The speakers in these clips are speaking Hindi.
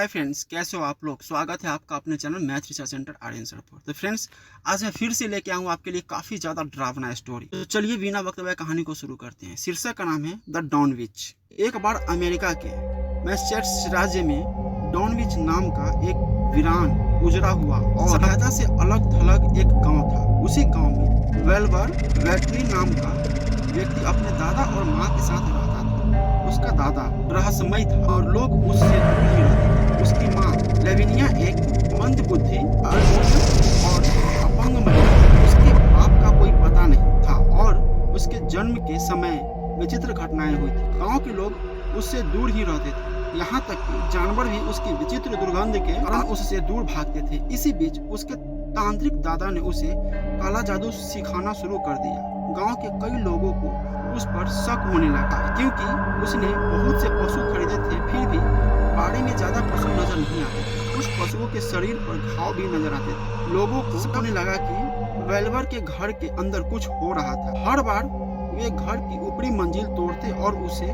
हाय फ्रेंड्स, कैसे हो आप लोग। स्वागत है आपका अपने channel math research centre Aryan sir पर। तो फ्रेंड्स, आज मैं फिर से लेके आऊँ आपके लिए काफ़ी ज़्यादा डरावना स्टोरी। तो चलिए बिना वक्त व्यय कहानी को शुरू करते हैं। शीर्षक का नाम है द डॉनविच। एक बार अमेरिका के मैसेच्यूसेट्स राज्य में डॉनविच नाम का एक वीरान गुजरा हुआ और शहर से अलग थलग एक गाँव था। उसी गाँव में वेल्बर वैटरी नाम का व्यक्ति अपने दादा और माँ के साथ रहता था। उसका दादा रहस्यमय था और लोग उससे दूर ही रहते थे। उसकी माँ लेविनिया एक मंदबुद्धि और अपंग महिला थी। उसके बाप का कोई पता नहीं था और उसके जन्म के समय विचित्र घटनाएं हुई थी। गांव के लोग उससे दूर ही रहते थे, यहाँ तक कि जानवर भी उसकी विचित्र दुर्गंध के कारण उससे दूर भागते थे। इसी बीच उसके तांत्रिक दादा ने उसे काला जादू सिखाना शुरू कर दिया। गांव के कई लोगों को उस पर शक होने लगा क्योंकि उसने बहुत से पशु खरीदे थे, फिर भी बाड़े में ज्यादा पशु नजर नहीं आते थे। कुछ पशुओं के शरीर पर घाव भी नजर आते थे। लोगों को शक होने लगा कि वेल्बर के घर के अंदर कुछ हो रहा था। हर बार वे घर की ऊपरी मंजिल तोड़ते और उसे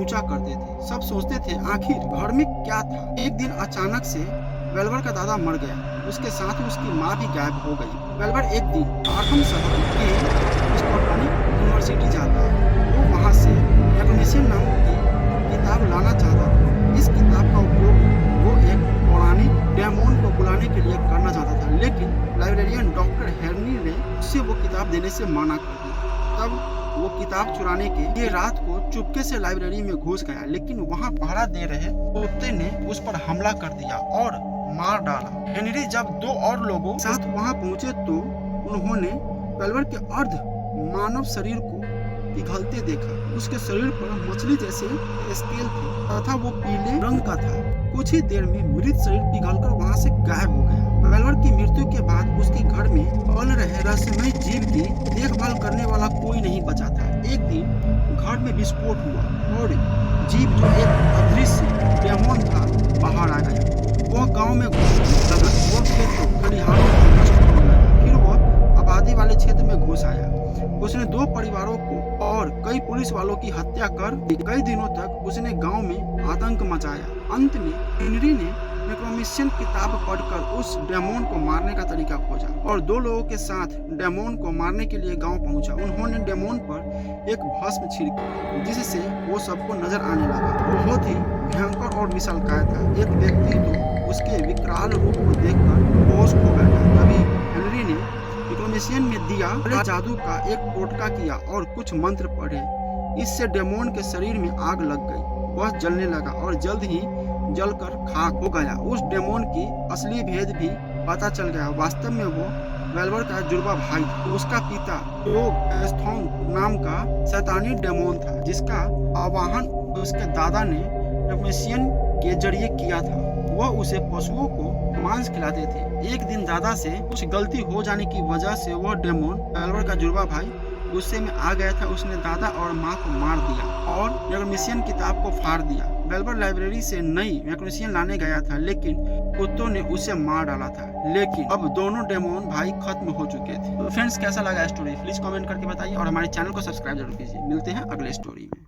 ऊंचा करते थे। सब सोचते थे आखिर घर में क्या था। एक दिन अचानक से वेल्बर का दादा मर गया, उसके साथ ही उसकी माँ भी गायब हो गई। वेल्बर एक दिन आठम शहर के यूनिवर्सिटी जाता है। वो वहाँ से मैग्नीशियन नाम की किताब लाना चाहता था। इस किताब का उपयोग वो एक पौराणिक डेमोन को बुलाने के लिए करना चाहता था, लेकिन लाइब्रेरियन डॉक्टर हेनरी ने उससे वो किताब देने से मना कर दिया। तब वो किताब चुराने के लिए रात को चुपके से लाइब्रेरी में घुस गया, लेकिन वहाँ पहरा दे रहे कुत्ते ने उस पर हमला कर दिया और मार डाला। हेनरी जब दो और लोगों के साथ वहाँ पहुँचे तो उन्होंने वेल्बर के अर्ध मानव शरीर को पिघलते देखा। उसके शरीर पर मछली जैसे स्केल थे तथा वो पीले रंग का था। कुछ ही देर में मृत शरीर पिघलकर वहां से गायब हो गया। वेल्बर की मृत्यु के बाद उसके घर में पल रहे रहस्यमय जीव की देखभाल करने वाला कोई नहीं बचा था। एक दिन घर में विस्फोट हुआ और जीव जो एक अदृश्य डेमोन था बाहर आ गया। वह गाँव में घुसने लगा। वह खेतों खलिहानों को नष्ट करने लगा। फिर वह आबादी वाले क्षेत्र में घुस आया। उसने दो परिवारों को और कई पुलिस वालों की हत्या कर कई दिनों तक उसने गांव में आतंक मचाया। अंत में हेनरी ने नेक्रोमेंसियन किताब पढ़कर उस डेमोन को मारने का तरीका खोजा और दो लोगों के साथ डेमोन को मारने के लिए गांव पहुंचा। उन्होंने डेमोन पर एक भस्म छिड़की जिससे वो सबको नजर आने लगा। बहुत ही भयंकर और विशालकाय था। एक व्यक्ति तो उसके विकराल रूप को देखकर होश खो बैठा। तभी हेनरी ने नेक्रोमेंसियन में दिया जादू का एक टोटका किया और कुछ मंत्र पढ़े। इससे डेमोन के शरीर में आग लग गई। वह जलने लगा और जल्द ही जलकर खाक हो गया। उस डेमोन की असली भेद भी पता चल गया। वास्तव में वो वेल्बर का जुड़वा भाई था। उसका पिता एस्थोन नाम का शैतानी डेमोन था, जिसका आवाहन उसके दादा ने नेक्रोमेंसियन के जरिए किया था। वह उसे पशुओं को मांस खिलाते थे। एक दिन दादा से कुछ गलती हो जाने की वजह से वह डेमोन वेल्बर का जुड़वा भाई गुस्से में आ गया था। उसने दादा और माँ को मार दिया और नेक्रोमेंसियन किताब को फाड़ दिया। वेल्बर लाइब्रेरी से नई नेक्रोमेंसियन लाने गया था, लेकिन कुत्तों ने उसे मार डाला था। लेकिन अब दोनों डेमोन भाई खत्म हो चुके थे। तो फ्रेंड्स, कैसा लगा स्टोरी प्लीज कमेंट करके बताइए और हमारे चैनल को सब्सक्राइब जरूर कीजिए। मिलते हैं अगले स्टोरी में।